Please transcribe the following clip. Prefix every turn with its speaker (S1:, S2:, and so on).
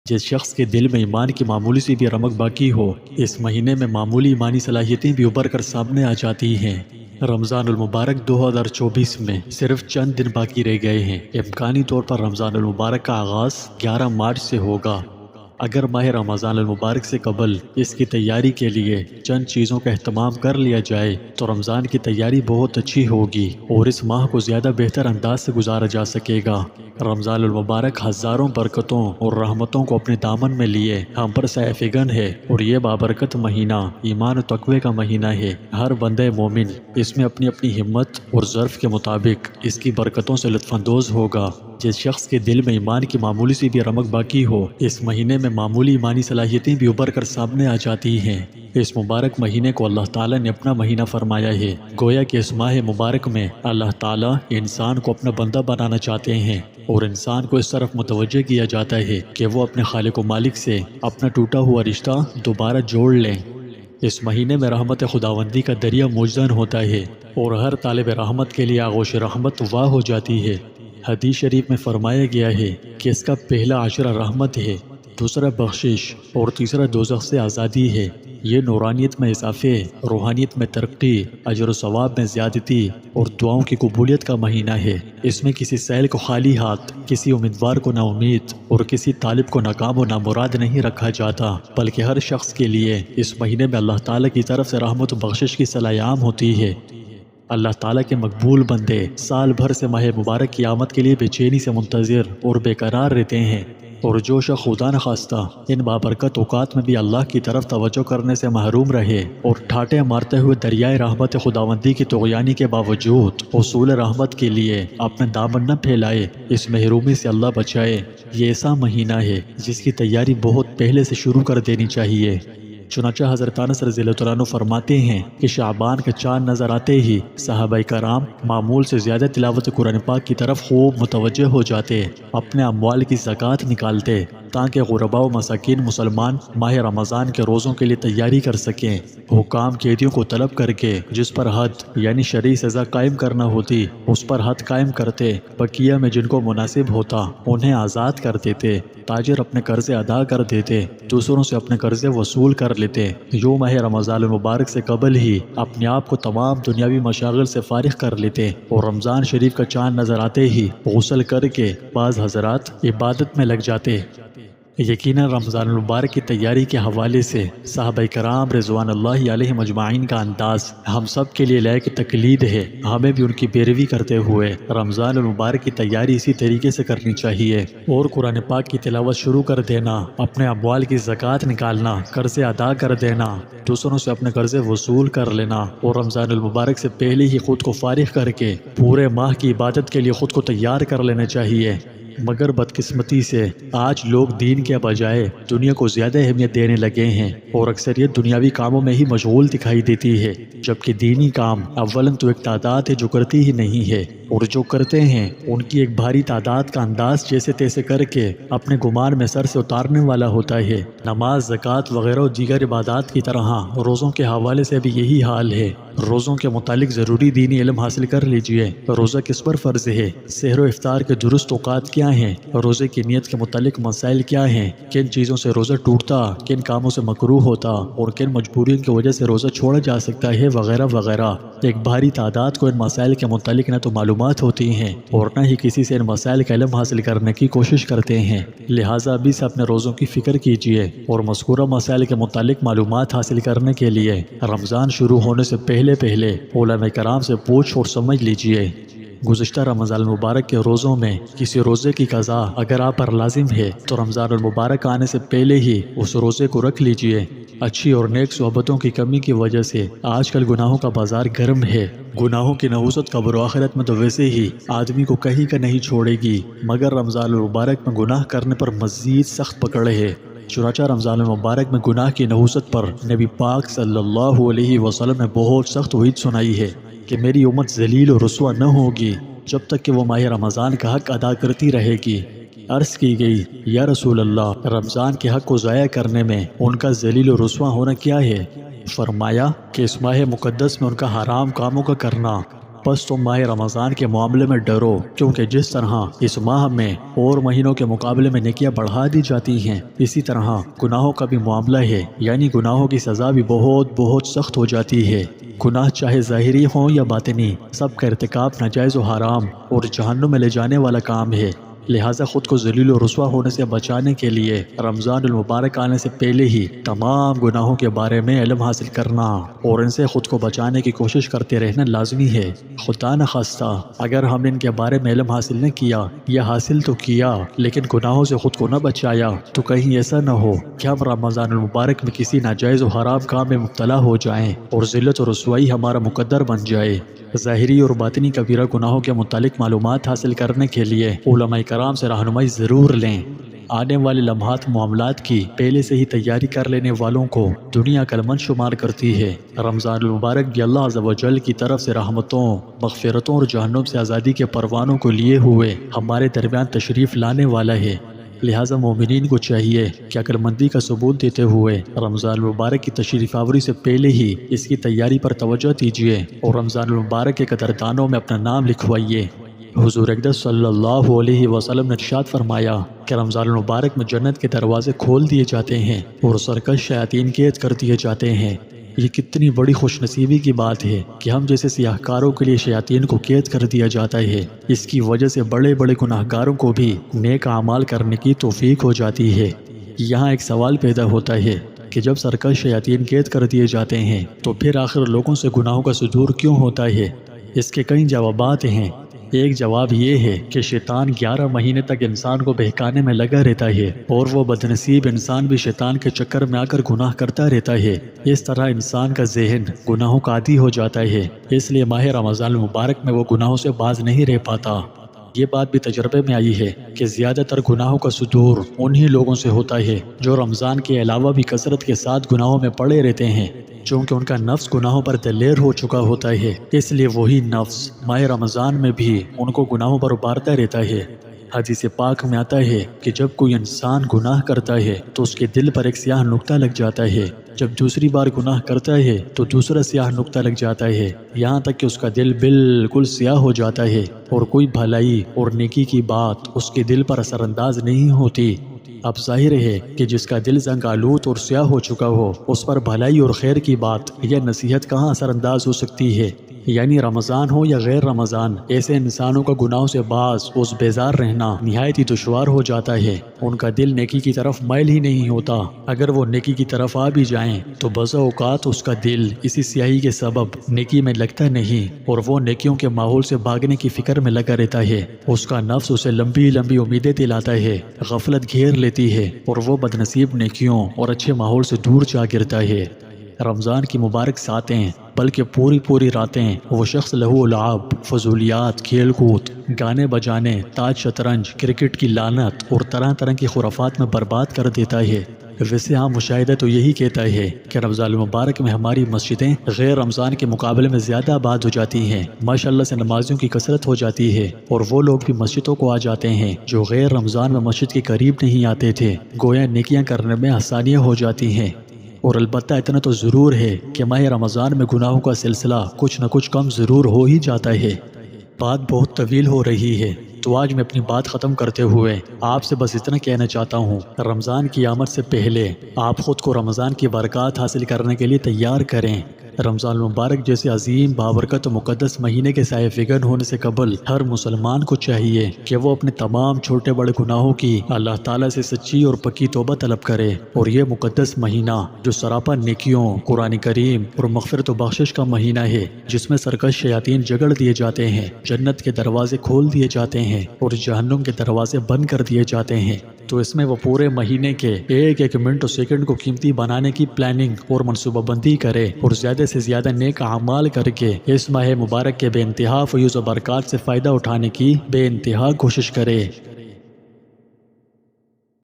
S1: جس شخص کے دل میں ایمان کی معمولی سی بھی رمق باقی ہو، اس مہینے میں معمولی ایمانی صلاحیتیں بھی ابھر کر سامنے آ جاتی ہیں۔ رمضان المبارک 2024 میں صرف چند دن باقی رہ گئے ہیں۔ امکانی طور پر رمضان المبارک کا آغاز 11 مارچ سے ہوگا۔ اگر ماہ رمضان المبارک سے قبل اس کی تیاری کے لیے چند چیزوں کا اہتمام کر لیا جائے تو رمضان کی تیاری بہت اچھی ہوگی اور اس ماہ کو زیادہ بہتر انداز سے گزارا جا سکے گا۔ رمضان المبارک ہزاروں برکتوں اور رحمتوں کو اپنے دامن میں لیے ہم پر سایہ فگن ہے، اور یہ بابرکت مہینہ ایمان و تقوی کا مہینہ ہے۔ ہر بندہ مومن اس میں اپنی اپنی ہمت اور ظرف کے مطابق اس کی برکتوں سے لطف اندوز ہوگا۔ جس شخص کے دل میں ایمان کی معمولی سی بھی رمق باقی ہو، اس مہینے میں معمولی ایمانی صلاحیتیں بھی ابھر کر سامنے آ جاتی ہیں۔ اس مبارک مہینے کو اللہ تعالیٰ نے اپنا مہینہ فرمایا ہے، گویا کہ اس ماہ مبارک میں اللہ تعالیٰ انسان کو اپنا بندہ بنانا چاہتے ہیں، اور انسان کو اس طرف متوجہ کیا جاتا ہے کہ وہ اپنے خالق و مالک سے اپنا ٹوٹا ہوا رشتہ دوبارہ جوڑ لیں۔ اس مہینے میں رحمت خداوندی کا دریا موجزن ہوتا ہے، اور ہر طالب رحمت کے لیے آغوش رحمت واہ ہو جاتی ہے۔ حدیث شریف میں فرمایا گیا ہے کہ اس کا پہلا عشرہ رحمت ہے، دوسرا بخشش اور تیسرا دوزخ سے آزادی ہے۔ یہ نورانیت میں اضافے، روحانیت میں ترقی، اجر و ثواب میں زیادتی اور دعاؤں کی قبولیت کا مہینہ ہے۔ اس میں کسی سائل کو خالی ہاتھ، کسی امیدوار کو نا امید اور کسی طالب کو ناکام و نامراد نہیں رکھا جاتا، بلکہ ہر شخص کے لیے اس مہینے میں اللہ تعالیٰ کی طرف سے رحمت و بخشش کی صلاح عام ہوتی ہے۔ اللہ تعالیٰ کے مقبول بندے سال بھر سے ماہ مبارک کی آمد کے لیے بے چینی سے منتظر اور بے قرار رہتے ہیں، اور جو شخص خدا نخواستہ ان بابرکت اوقات میں بھی اللہ کی طرف توجہ کرنے سے محروم رہے اور ٹھاٹے مارتے ہوئے دریائے رحمت خداوندی کی طغیانی کے باوجود حصول رحمت کے لیے اپنے دامن نہ پھیلائے، اس محرومی سے اللہ بچائے۔ یہ ایسا مہینہ ہے جس کی تیاری بہت پہلے سے شروع کر دینی چاہیے۔ چنانچہ حضرت انس رضی اللہ عنہ فرماتے ہیں کہ شعبان کا چاند نظر آتے ہی صحابہ کرام معمول سے زیادہ تلاوت قرآن پاک کی طرف خوب متوجہ ہو جاتے، اپنے اموال کی زکوٰۃ نکالتے تاکہ غرباء و مساکین مسلمان ماہ رمضان کے روزوں کے لیے تیاری کر سکیں۔ حکام قیدیوں کو طلب کر کے جس پر حد یعنی شرعی سزا قائم کرنا ہوتی اس پر حد قائم کرتے، بقیہ میں جن کو مناسب ہوتا انہیں آزاد کر دیتے، تاجر اپنے قرضے ادا کر دیتے، دوسروں سے اپنے قرضے وصول کر لیتے۔ یوں ماہ رمضان المبارک سے قبل ہی اپنے آپ کو تمام دنیاوی مشاغل سے فارغ کر لیتے، اور رمضان شریف کا چاند نظر آتے ہی غسل کر کے بعض حضرات عبادت میں لگ جاتے۔ یقیناً رمضان المبارک کی تیاری کے حوالے سے صحابہ کرام رضوان اللہ علیہم اجمعین کا انداز ہم سب کے لیے لائق تقلید ہے۔ ہمیں بھی ان کی پیروی کرتے ہوئے رمضان المبارک کی تیاری اسی طریقے سے کرنی چاہیے، اور قرآن پاک کی تلاوت شروع کر دینا، اپنے اموال کی زکوٰۃ نکالنا، قرضے ادا کر دینا، دوسروں سے اپنے قرضے وصول کر لینا، اور رمضان المبارک سے پہلے ہی خود کو فارغ کر کے پورے ماہ کی عبادت کے لیے خود کو تیار کر لینا چاہیے۔ مگر بدقسمتی سے آج لوگ دین کے بجائے دنیا کو زیادہ اہمیت دینے لگے ہیں، اور اکثریت دنیاوی کاموں میں ہی مشغول دکھائی دیتی ہے، جبکہ دینی کام اولاً تو ایک تعداد ہے جو کرتی ہی نہیں ہے، اور جو کرتے ہیں ان کی ایک بھاری تعداد کا انداز جیسے تیسے کر کے اپنے گمان میں سر سے اتارنے والا ہوتا ہے۔ نماز، زکوٰۃ وغیرہ و دیگر عبادات کی طرح روزوں کے حوالے سے بھی یہی حال ہے۔ روزوں کے متعلق ضروری دینی علم حاصل کر لیجئے۔ روزہ کس پر فرض ہے؟ سحر و افطار کے درست اوقات کیا ہیں؟ روزے کی نیت کے متعلق مسائل کیا ہیں؟ کن چیزوں سے روزہ ٹوٹتا، کن کاموں سے مکروہ ہوتا اور کن مجبوریوں کی وجہ سے روزہ چھوڑا جا سکتا ہے، وغیرہ وغیرہ۔ ایک بھاری تعداد کو ان مسائل کے متعلق نہ تو معلومات ہوتی ہیں اور نہ ہی کسی سے ان مسائل کا علم حاصل کرنے کی کوشش کرتے ہیں۔ لہٰذا ابھی سے اپنے روزوں کی فکر کیجئے، اور مذکورہ مسائل کے متعلق معلومات حاصل کرنے کے لیے رمضان شروع ہونے سے پہلے علماء کرام سے پوچھ اور سمجھ لیجئے۔ گزشتہ رمضان المبارک کے روزوں میں کسی روزے کی قضا اگر آپ پر لازم ہے تو رمضان المبارک آنے سے پہلے ہی اس روزے کو رکھ لیجئے۔ اچھی اور نیک صحبتوں کی کمی کی وجہ سے آج کل گناہوں کا بازار گرم ہے۔ گناہوں کی نحوست قبر و آخرت میں تو ویسے ہی آدمی کو کہیں کا نہیں چھوڑے گی، مگر رمضان المبارک میں گناہ کرنے پر مزید سخت پکڑ ہے۔ چنانچہ رمضان المبارک میں گناہ کی نحوست پر نبی پاک صلی اللہ علیہ وسلم نے بہت سخت وعید سنائی ہے کہ میری امت ذلیل و رسوا نہ ہوگی جب تک کہ وہ ماہ رمضان کا حق ادا کرتی رہے گی۔ عرض کی گئی، یا رسول اللہ، رمضان کے حق کو ضائع کرنے میں ان کا ذلیل و رسوا ہونا کیا ہے؟ فرمایا کہ اس ماہ مقدس میں ان کا حرام کاموں کا کرنا، بس تم ماہ رمضان کے معاملے میں ڈرو، کیونکہ جس طرح اس ماہ میں اور مہینوں کے مقابلے میں نیکیاں بڑھا دی جاتی ہیں، اسی طرح گناہوں کا بھی معاملہ ہے، یعنی گناہوں کی سزا بھی بہت بہت سخت ہو جاتی ہے۔ گناہ چاہے ظاہری ہوں یا باطنی، سب کا ارتکاب ناجائز و حرام اور جہنم میں لے جانے والا کام ہے۔ لہٰذا خود کو ذلیل و رسوا ہونے سے بچانے کے لیے رمضان المبارک آنے سے پہلے ہی تمام گناہوں کے بارے میں علم حاصل کرنا اور ان سے خود کو بچانے کی کوشش کرتے رہنا لازمی ہے۔ خدا نخواستہ اگر ہم نے ان کے بارے میں علم حاصل نہ کیا یا حاصل تو کیا لیکن گناہوں سے خود کو نہ بچایا تو کہیں ایسا نہ ہو کہ ہم رمضان المبارک میں کسی ناجائز و حرام کام میں مبتلا ہو جائیں اور ذلت و رسوائی ہمارا مقدر بن جائے۔ ظاہری اور باطنی کبیرہ گناہوں کے متعلق معلومات حاصل کرنے کے لیے علماء کرام سے رہنمائی ضرور لیں۔ آنے والے لمحات معاملات کی پہلے سے ہی تیاری کر لینے والوں کو دنیا عقلمند شمار کرتی ہے۔ رمضان المبارک بھی اللہ عز و جل کی طرف سے رحمتوں، مغفرتوں اور جہنم سے آزادی کے پروانوں کو لیے ہوئے ہمارے درمیان تشریف لانے والا ہے۔ لہٰذا مومنین کو چاہیے کہ عقلمندی کا ثبوت دیتے ہوئے رمضان المبارک کی تشریف آوری سے پہلے ہی اس کی تیاری پر توجہ دیجیے اور رمضان المبارک کے قدردانوں میں اپنا نام لکھوائیے۔ حضور اقدس صلی اللہ علیہ وسلم نے ارشاد فرمایا کہ رمضان المبارک میں جنت کے دروازے کھول دیے جاتے ہیں اور سرکش شیاطین قید کر دیے جاتے ہیں۔ یہ کتنی بڑی خوش نصیبی کی بات ہے کہ ہم جیسے سیاہ کاروں کے لیے شیاطین کو قید کر دیا جاتا ہے۔ اس کی وجہ سے بڑے بڑے گناہ گاروں کو بھی نیک اعمال کرنے کی توفیق ہو جاتی ہے۔ یہاں ایک سوال پیدا ہوتا ہے کہ جب سرکش شیاطین قید کر دیے جاتے ہیں تو پھر آخر لوگوں سے گناہوں کا صدور کیوں ہوتا ہے؟ اس کے کئی جوابات ہیں۔ ایک جواب یہ ہے کہ شیطان 11 مہینے تک انسان کو بہکانے میں لگا رہتا ہے اور وہ بدنصیب انسان بھی شیطان کے چکر میں آ کر گناہ کرتا رہتا ہے۔ اس طرح انسان کا ذہن گناہوں کا عادی ہو جاتا ہے، اس لیے ماہ رمضان المبارک میں وہ گناہوں سے باز نہیں رہ پاتا۔ یہ بات بھی تجربے میں آئی ہے کہ زیادہ تر گناہوں کا صدور انہی لوگوں سے ہوتا ہے جو رمضان کے علاوہ بھی کثرت کے ساتھ گناہوں میں پڑے رہتے ہیں، چونکہ ان کا نفس گناہوں پر دلیر ہو چکا ہوتا ہے، اس لیے وہی نفس ماہ رمضان میں بھی ان کو گناہوں پر ابھارتا رہتا ہے۔ حدیث پاک میں آتا ہے کہ جب کوئی انسان گناہ کرتا ہے تو اس کے دل پر ایک سیاہ نقطہ لگ جاتا ہے، جب دوسری بار گناہ کرتا ہے تو دوسرا سیاہ نقطہ لگ جاتا ہے، یہاں تک کہ اس کا دل بالکل سیاہ ہو جاتا ہے اور کوئی بھلائی اور نیکی کی بات اس کے دل پر اثر انداز نہیں ہوتی۔ اب ظاہر ہے کہ جس کا دل زنگ آلود اور سیاہ ہو چکا ہو اس پر بھلائی اور خیر کی بات یا نصیحت کہاں اثر انداز ہو سکتی ہے؟ یعنی رمضان ہو یا غیر رمضان، ایسے انسانوں کا گناہوں سے باز اس بیزار رہنا نہایت ہی دشوار ہو جاتا ہے۔ ان کا دل نیکی کی طرف مائل ہی نہیں ہوتا۔ اگر وہ نیکی کی طرف آ بھی جائیں تو بعض اوقات اس کا دل اسی سیاہی کے سبب نیکی میں لگتا نہیں اور وہ نیکیوں کے ماحول سے بھاگنے کی فکر میں لگا رہتا ہے۔ اس کا نفس اسے لمبی لمبی امیدیں دلاتا ہے، غفلت گھیر لیتی ہے اور وہ بدنصیب نیکیوں اور اچھے ماحول سے دور جا گرتا ہے۔ رمضان کی مبارک ساتیں بلکہ پوری پوری راتیں وہ شخص لہو و لعب، فضولیات، کھیل کود، گانے بجانے، تاج شطرنج، کرکٹ کی لعنت اور طرح طرح کی خرافات میں برباد کر دیتا ہے۔ ویسے عام مشاہدہ تو یہی کہتا ہے کہ رمضان المبارک میں ہماری مسجدیں غیر رمضان کے مقابلے میں زیادہ آباد ہو جاتی ہیں، ماشاءاللہ سے نمازیوں کی کثرت ہو جاتی ہے اور وہ لوگ بھی مسجدوں کو آ جاتے ہیں جو غیر رمضان میں مسجد کے قریب نہیں آتے تھے، گویا نیکیاں کرنے میں آسانیاں ہو جاتی ہیں۔ اور البتہ اتنا تو ضرور ہے کہ ماہ رمضان میں گناہوں کا سلسلہ کچھ نہ کچھ کم ضرور ہو ہی جاتا ہے۔ بات بہت طویل ہو رہی ہے تو آج میں اپنی بات ختم کرتے ہوئے آپ سے بس اتنا کہنا چاہتا ہوں، رمضان کی آمد سے پہلے آپ خود کو رمضان کی برکات حاصل کرنے کے لیے تیار کریں۔ رمضان المبارک جیسے عظیم بابرکت و مقدس مہینے کے سائے فگن ہونے سے قبل ہر مسلمان کو چاہیے کہ وہ اپنے تمام چھوٹے بڑے گناہوں کی اللہ تعالیٰ سے سچی اور پکی توبہ طلب کرے، اور یہ مقدس مہینہ جو سراپا نیکیوں، قرآن کریم اور مغفرت و بخشش کا مہینہ ہے، جس میں سرکش شیاطین جگڑ دیے جاتے ہیں، جنت کے دروازے کھول دیے جاتے ہیں اور جہنم کے دروازے بند کر دیے جاتے ہیں، تو اس میں وہ پورے مہینے کے ایک ایک منٹ و سیکنڈ کو قیمتی بنانے کی پلاننگ اور منصوبہ بندی کرے اور زیادہ سے زیادہ نیک اعمال کر کے اس ماہ مبارک کے بے انتہا فیوز و برکات سے فائدہ اٹھانے کی بے انتہا کوشش کرے۔